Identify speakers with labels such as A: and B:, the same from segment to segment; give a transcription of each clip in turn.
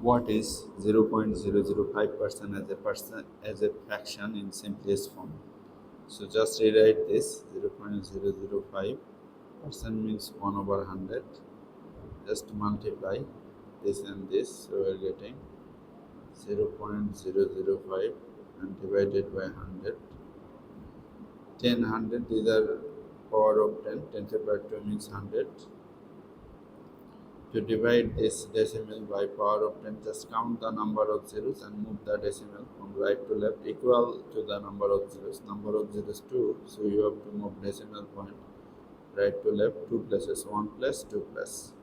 A: What is 0.005% as a fraction in simplest form? So just rewrite this. 0.005% means 1 over 100. Just multiply this and this, so we are getting 0.005 and divided by 100. 10 100, these are power of 10. 10 to the power 2 means 100. To divide this decimal by power of 10, just count the number of zeros and move the decimal from right to left equal to the number of zeros. Number of zeros 2, so you have to move decimal point right to left 2 places, 1 plus 2 plus.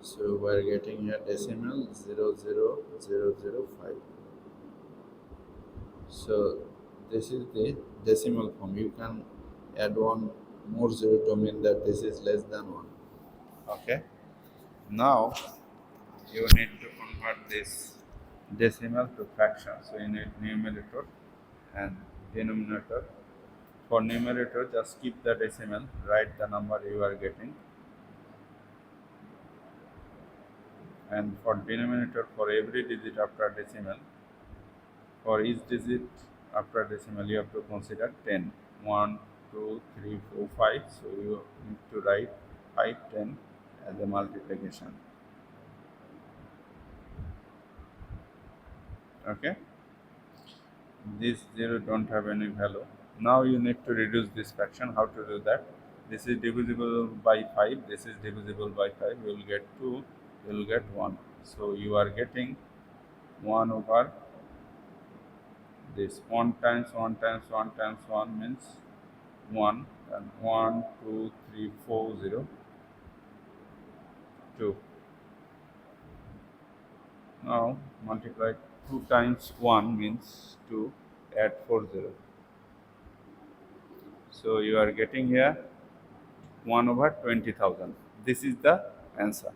A: So we are getting here decimal 0.00005. So this is the decimal form. You can add one more zero to mean that this is less than 1. Okay. Now you need to convert this decimal to fraction. So you need numerator and denominator. For numerator, just keep the decimal, write the number you are getting. And for denominator, for every digit after decimal, for each digit after decimal, you have to consider 10. 1, 2, 3, 4, 5. So you need to write 5, 10 as a multiplication. Okay. This 0 don't have any value. Now you need to reduce this fraction. How to do that? This is divisible by 5. This is divisible by 5. You will get 2. You will get 1. So you are getting 1 over this. 1 times 1 times 1 times 1 means 1. And 1, 2, 3, 4, 0, 2. Now multiply 2 times 1 means 2. Add 4 0. So you are getting here 1 over 20,000. This is the answer.